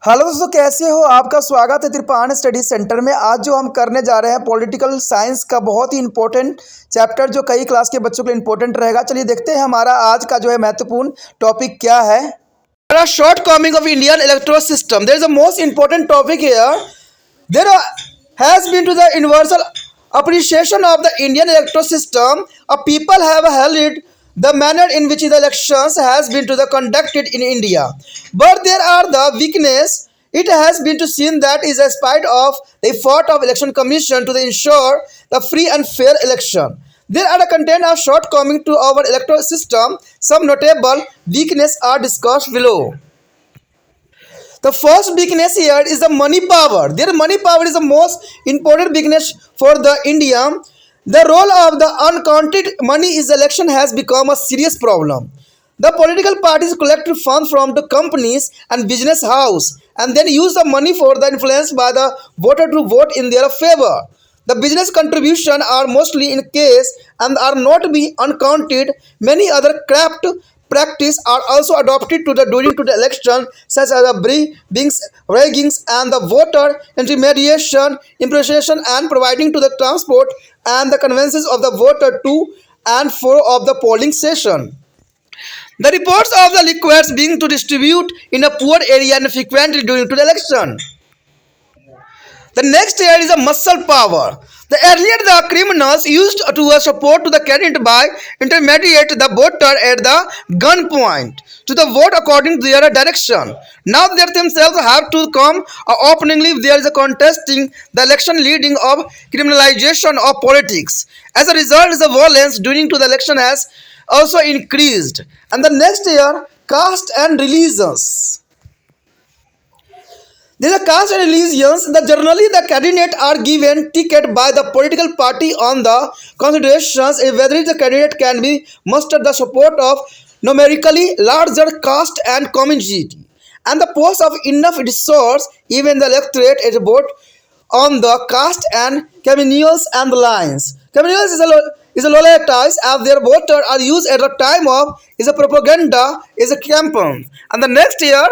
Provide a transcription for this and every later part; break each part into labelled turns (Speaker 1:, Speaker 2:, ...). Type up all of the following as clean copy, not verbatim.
Speaker 1: Hello दोस्तों, कैसे हो? आपका स्वागत है त्रिपाण स्टडी सेंटर में। आज जो हम करने जा रहे हैं पॉलिटिकल साइंस का बहुत ही इंपॉर्टेंट चैप्टर, जो कई क्लास के बच्चों के लिए इंपॉर्टेंट रहेगा। चलिए देखते हैं हमारा आज का जो है महत्वपूर्ण टॉपिक क्या है। Shortcoming of Indian electoral system, there is the most important topic here. There has been to the universal appreciation of the Indian electoral system, a people have held the manner in which the elections has been to the conducted in India. But there are the weakness. It has been to seen that is a spite of the effort of election commission to ensure the free and fair election. There are the content of shortcoming to our electoral system. Some notable weakness are discussed below. The first weakness here is the money power. Their money power is the most important weakness for the India. The role of the uncounted money in the election has become a serious problem. The political parties collect funds from the companies and business house and then use the money for the influence by the voter to vote in their favor. The business contribution are mostly in case and are not be uncounted. Many other craft practice are also adopted to the during to the election, such as the briefings, raggings, and the voter intermediation, impersonation, and providing to the transport and the conveyances of the voter to and fro of the polling session. The reports of the liquids being to distribute in a poor area and frequently during to the election. The next here is a muscle power. The earlier the criminals used to support to the candidate by intermediate the voter at the gunpoint to the vote according to their direction. Now they themselves have to come openly if there is a contesting the election, leading of criminalization of politics. As a result, the violence during to the election has also increased. And the next year, caste and religions. There are caste and religions. Generally the candidate are given ticket by the political party on the considerations whether the candidate can be mustered the support of numerically larger caste and community and the post of enough resource. Even the electorate is vote on the caste and communals and the lines. Communals is a lollitas as their voter are used at the time of is a propaganda is a campaign. And the next year,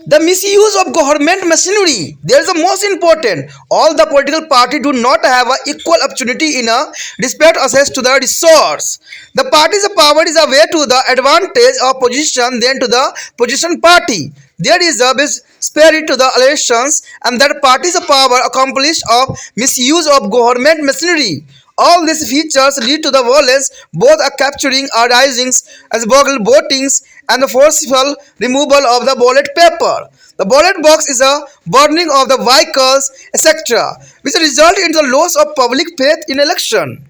Speaker 1: the misuse of government machinery. There is the most important. All the political parties do not have an equal opportunity in a respect access to the resource. The party's power is a way to the advantage of position than to the position party. There is a spirit to the elections, and that party's power accomplished of misuse of government machinery. All these features lead to the violence, both a capturing or risings as burgle votings and the forceful removal of the ballot paper. The ballot box is a burning of the vehicles, etc., which result in the loss of public faith in election.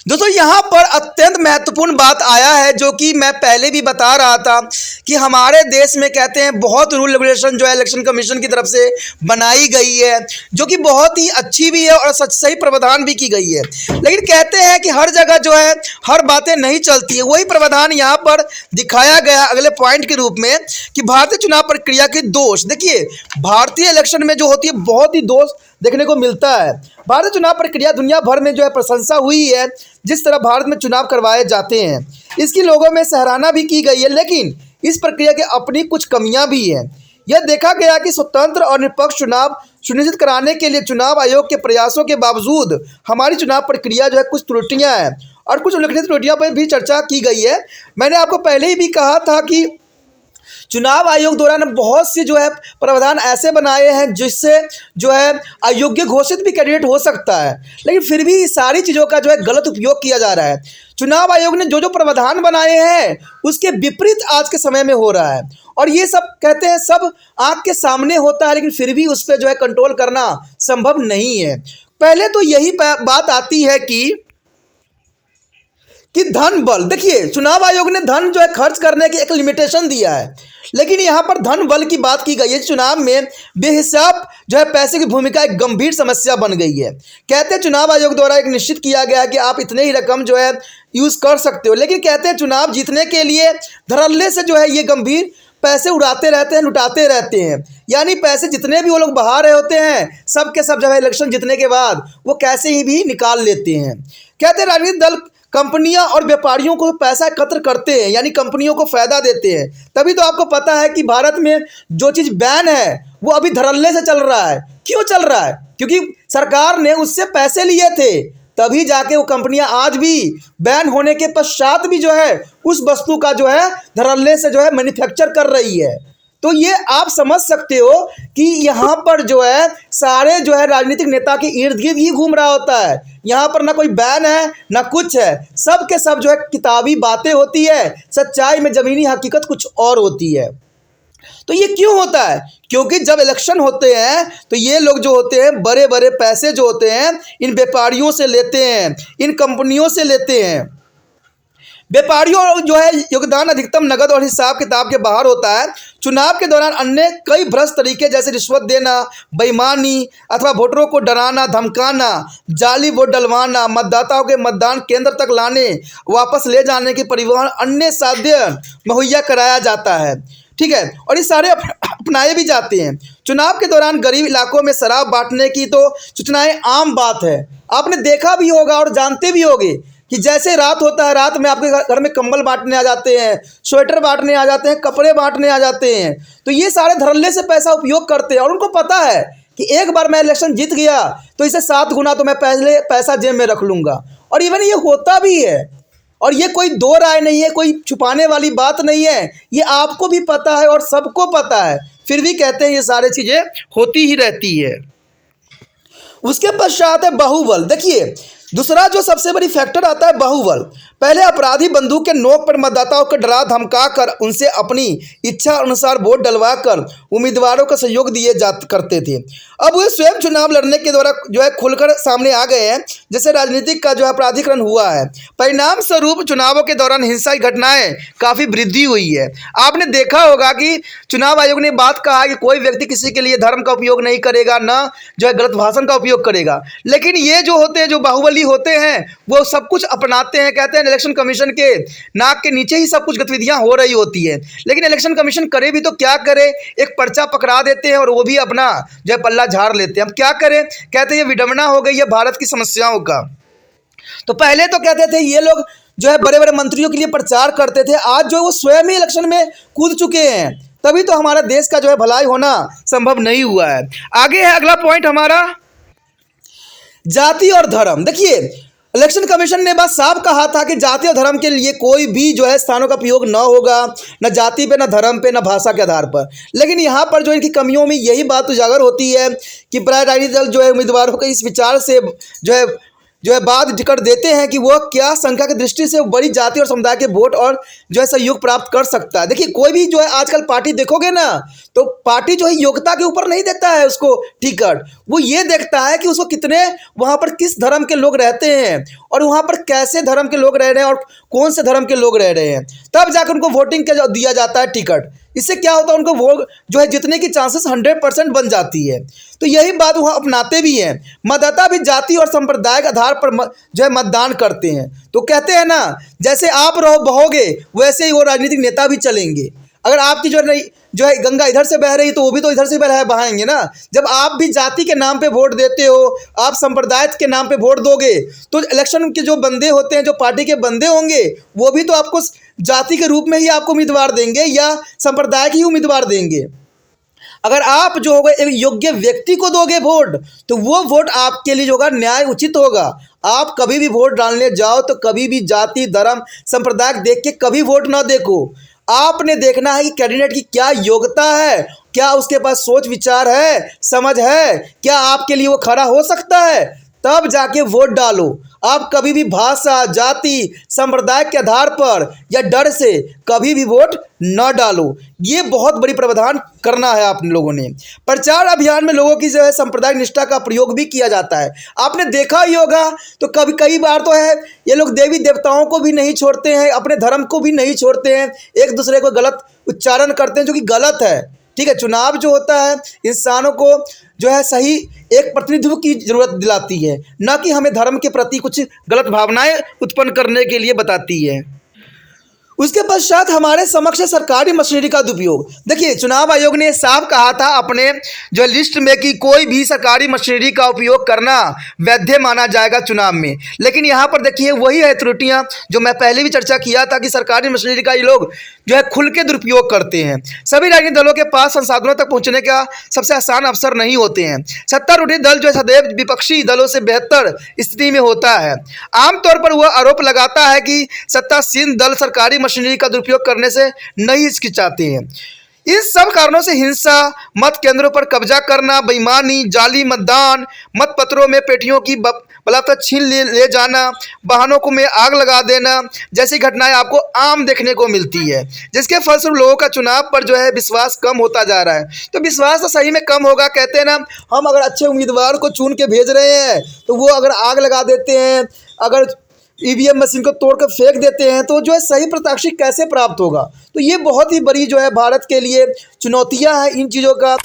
Speaker 1: दोस्तों यहाँ पर अत्यंत महत्वपूर्ण बात आया है, जो कि मैं पहले भी बता रहा था कि हमारे देश में कहते हैं बहुत रूल रेगुलेशन जो है इलेक्शन कमीशन की तरफ से बनाई गई है, जो कि बहुत ही अच्छी भी है और सही प्रावधान भी की गई है। लेकिन कहते हैं कि हर जगह जो है हर बातें नहीं चलती है। वही प्रावधान यहाँ पर दिखाया गया अगले पॉइंट के रूप में कि भारतीय चुनाव प्रक्रिया के दोष। देखिए, भारतीय इलेक्शन में जो होती है बहुत ही दोष देखने को मिलता है। भारतीय चुनाव प्रक्रिया दुनिया भर में जो है प्रशंसा हुई है, जिस तरह भारत में चुनाव करवाए जाते हैं इसकी लोगों में सराहना भी की गई है। लेकिन इस प्रक्रिया की अपनी कुछ कमियां भी हैं। यह देखा गया कि स्वतंत्र और निष्पक्ष चुनाव सुनिश्चित कराने के लिए चुनाव आयोग के प्रयासों के बावजूद हमारी चुनाव प्रक्रिया जो है कुछ त्रुटियां हैं और कुछ उल्लेखनीय त्रुटियों पर भी चर्चा की गई है। मैंने आपको पहले ही भी कहा था कि चुनाव आयोग द्वारा ने बहुत से जो है प्रावधान ऐसे बनाए हैं जिससे जो है अयोग्य घोषित भी कैंडिडेट हो सकता है, लेकिन फिर भी इस सारी चीज़ों का जो है गलत उपयोग किया जा रहा है। चुनाव आयोग ने जो प्रावधान बनाए हैं उसके विपरीत आज के समय में हो रहा है और ये सब कहते हैं सब आँख के सामने होता है, लेकिन फिर भी उस पर जो है कंट्रोल करना संभव नहीं है। पहले तो यही बात आती है कि धन बल। देखिए, चुनाव आयोग ने धन जो है खर्च करने की एक लिमिटेशन दिया है, लेकिन यहाँ पर धन बल की बात की गई है। चुनाव में बेहिसाब जो है पैसे की भूमिका एक गंभीर समस्या बन गई है। कहते हैं चुनाव आयोग द्वारा एक निश्चित किया गया है कि आप इतने ही रकम जो है यूज़ कर सकते हो, लेकिन कहते हैं चुनाव जीतने के लिए धड़ल्ले से जो है ये गंभीर पैसे उड़ाते रहते हैं, लुटाते रहते हैं। यानी पैसे जितने भी वो लोग बहा रहे होते हैं, सब के सब जब इलेक्शन जीतने के बाद वो कैसे ही भी निकाल लेते हैं। कहते हैं राजनीतिक दल कंपनियां और व्यापारियों को पैसा एकत्र करते हैं, यानी कंपनियों को फायदा देते हैं। तभी तो आपको पता है कि भारत में जो चीज़ बैन है वो अभी धड़ल्ले से चल रहा है। क्यों चल रहा है? क्योंकि सरकार ने उससे पैसे लिए थे, तभी जाके वो कंपनियां आज भी बैन होने के पश्चात भी जो है उस वस्तु का जो है धड़ल्ले से जो है मैन्युफैक्चर कर रही है। तो ये आप समझ सकते हो कि यहाँ पर जो है सारे जो है राजनीतिक नेता के इर्द गिर्द ही घूम रहा होता है। यहाँ पर ना कोई बैन है ना कुछ है, सब के सब जो है किताबी बातें होती है, सच्चाई में ज़मीनी हकीकत कुछ और होती है। तो ये क्यों होता है? क्योंकि जब इलेक्शन होते हैं तो ये लोग जो होते हैं बड़े बड़े पैसे जो होते हैं इन व्यापारियों से लेते हैं, इन कंपनियों से लेते हैं। व्यापारियों जो है योगदान अधिकतम नकद और हिसाब किताब के बाहर होता है। चुनाव के दौरान अन्य कई भ्रष्ट तरीके जैसे रिश्वत देना, बेईमानी अथवा वोटरों को डराना धमकाना, जाली वोट डलवाना, मतदाताओं के मतदान केंद्र तक लाने वापस ले जाने के परिवहन अन्य साधन मुहैया कराया जाता है। ठीक है, और ये सारे अपनाए भी जाते हैं। चुनाव के दौरान गरीब इलाकों में शराब बांटने की तो सूचनाएं आम बात है। आपने देखा भी होगा और जानते भी होंगे कि जैसे रात होता है, रात में आपके घर में कंबल बांटने आ जाते हैं, स्वेटर बांटने आ जाते हैं, कपड़े बांटने आ जाते हैं। तो ये सारे धड़ल्ले से पैसा उपयोग करते हैं और उनको पता है कि एक बार मैं इलेक्शन जीत गया तो इसे 7 गुना तो मैं पहले पैसा जेब में रख लूँगा। और इवन ये होता भी है, और ये कोई दो राय नहीं है, कोई छुपाने वाली बात नहीं है, ये आपको भी पता है और सबको पता है। फिर भी कहते हैं ये सारी चीज़ें होती ही रहती है। उसके पश्चात है बाहुबल। देखिए दूसरा जो सबसे बड़ी फैक्टर आता है बाहुबल। पहले अपराधी बंदूक के नोक पर मतदाताओं को डरा धमका कर उनसे अपनी इच्छा अनुसार वोट डलवा कर उम्मीदवारों का सहयोग दिए जा करते थे। अब वे स्वयं चुनाव लड़ने के द्वारा जो है खुलकर सामने आ गए हैं, जैसे राजनीतिक का जो अपराधीकरण हुआ है। परिणाम स्वरूप चुनावों के दौरान हिंसा की घटनाएं काफ़ी वृद्धि हुई है। आपने देखा होगा कि चुनाव आयोग ने बात कहा है कि कोई व्यक्ति किसी के लिए धर्म का उपयोग नहीं करेगा, ना जो है गलत भाषण का उपयोग करेगा। लेकिन ये जो होते हैं, जो बाहुबली होते हैं, वो सब कुछ अपनाते हैं। कहते हैं इलेक्शन कमीशन के नाक के नीचे ही सब कुछ गतिविधियां हो रही होती है। लेकिन इलेक्शन कमीशन करे भी तो क्या करे, एक पर्चा पकड़ा देते हैं और वो भी अपना जो है पल्ला झाड़ लेते हैं। अब क्या करें? कहते हैं ये विडंबना हो गई है भारत की समस्याओं का। तो पहले तो कहते थे ये लोग जो है बड़े बड़े मंत्रियों के लिए प्रचार करते थे, आज जो है वो स्वयं ही इलेक्शन में कूद चुके हैं। तभी तो हमारा देश का जो है भलाई होना संभव नहीं हुआ है। आगे है अगला पॉइंट हमारा, जाति और धर्म। देखिए इलेक्शन कमीशन ने बस साफ कहा था कि जाति और धर्म के लिए कोई भी जो है स्थानों का उपयोग न होगा, न जाति पे, न धर्म पे, न भाषा के आधार पर। लेकिन यहाँ पर जो इनकी कमियों में यही बात उजागर होती है कि प्राय राजनीतिक दल जो है उम्मीदवारों के इस विचार से जो है बाद टिकट देते हैं कि वह क्या संख्या की दृष्टि से बड़ी जाति और समुदाय के वोट और जो है सहयोग प्राप्त कर सकता है। देखिए कोई भी जो है आजकल पार्टी देखोगे ना, तो पार्टी जो है योग्यता के ऊपर नहीं देता है उसको टिकट, वो ये देखता है कि उसको कितने वहाँ पर किस धर्म के लोग रहते हैं और वहाँ पर कैसे धर्म के लोग रह रहे हैं और कौन से धर्म के लोग रह रहे हैं, तब जाकर उनको वोटिंग का दिया जाता है टिकट। इससे क्या होता है, उनको वोट जो है जीतने की चांसेस 100% बन जाती है। तो यही बात वहाँ अपनाते भी हैं। मतदाता भी जाति और संप्रदाय के आधार पर जो है मतदान करते हैं। तो कहते हैं ना, जैसे आप बहोगे वैसे ही वो राजनीतिक नेता भी चलेंगे। अगर आपकी जो है गंगा इधर से बह रही तो वो भी तो इधर से बहाएंगे ना। जब आप भी जाति के नाम पे वोट देते हो, आप संप्रदाय के नाम पे वोट दोगे, तो इलेक्शन के जो बंदे होते हैं, जो पार्टी के बंदे होंगे, वो भी तो आपको जाति के रूप में ही आपको उम्मीदवार देंगे या संप्रदाय के ही उम्मीदवार देंगे। अगर आप जो होगा एक योग्य व्यक्ति को दोगे वोट, तो वो वोट आपके लिए जो होगा न्याय उचित होगा। आप कभी भी वोट डालने जाओ तो कभी भी जाति धर्म संप्रदाय देख के कभी वोट ना देखो। आपने देखना है कि कैंडिडेट की क्या योग्यता है, क्या उसके पास सोच विचार है, समझ है, क्या आपके लिए वो खड़ा हो सकता है, तब जाके वोट डालो। आप कभी भी भाषा जाति संप्रदाय के आधार पर या डर से कभी भी वोट न डालो। ये बहुत बड़ी प्रावधान करना है आप लोगों ने। प्रचार अभियान में लोगों की जो है सांप्रदायिक निष्ठा का प्रयोग भी किया जाता है। आपने देखा ही होगा, तो कई बार तो है ये लोग देवी देवताओं को भी नहीं छोड़ते हैं, अपने धर्म को भी नहीं छोड़ते हैं, एक दूसरे को गलत उच्चारण करते हैं, जो कि गलत है। ठीक है, चुनाव जो होता है इंसानों को जो है सही एक प्रतिनिधित्व की जरूरत दिलाती है, न कि हमें धर्म के प्रति कुछ गलत भावनाएं उत्पन्न करने के लिए बताती है। उसके पश्चात हमारे समक्ष है सरकारी मशीनरी का दुरुपयोग। देखिए, चुनाव आयोग ने साफ कहा था अपने जो लिस्ट में कि कोई भी सरकारी मशीनरी का उपयोग करना वैध माना जाएगा चुनाव में, लेकिन यहाँ पर देखिए वही है त्रुटियाँ जो मैं पहले भी चर्चा किया था कि सरकारी मशीनरी का ये लोग जो है खुल के दुरुपयोग करते हैं। सभी राजनीतिक दलों के पास संसाधनों तक पहुंचने का सबसे आसान अवसर नहीं होते हैं। सत्तारूढ़ दल जो है सदैव विपक्षी दलों से बेहतर स्थिति में होता है। आमतौर पर वह आरोप लगाता है कि सत्तासीन दल सरकारी मशीनरी का दुरुपयोग करने से नहीं हिचकिचाते हैं। इस सब कारणों से हिंसा, मत केंद्रों पर कब्जा करना, बेईमानी, जाली मतदान, मत पत्रों में पेटियों की बलात्कार छीन ले जाना, वाहनों को में आग लगा देना जैसी घटनाएं आपको आम देखने को मिलती है, जिसके फलस्वरूप लोगों का चुनाव पर जो है विश्वास कम होता जा रहा है। तो विश्वास तो सही में कम होगा। कहते हैं ना, हम अगर अच्छे उम्मीदवार को चुन के भेज रहे हैं तो वो अगर आग लगा देते हैं, अगर ईवीएम मशीन को तोड़कर फेंक देते हैं, तो जो है सही प्रत्याशी कैसे प्राप्त होगा। तो ये बहुत ही बड़ी जो है भारत के लिए चुनौतियां हैं इन चीज़ों का।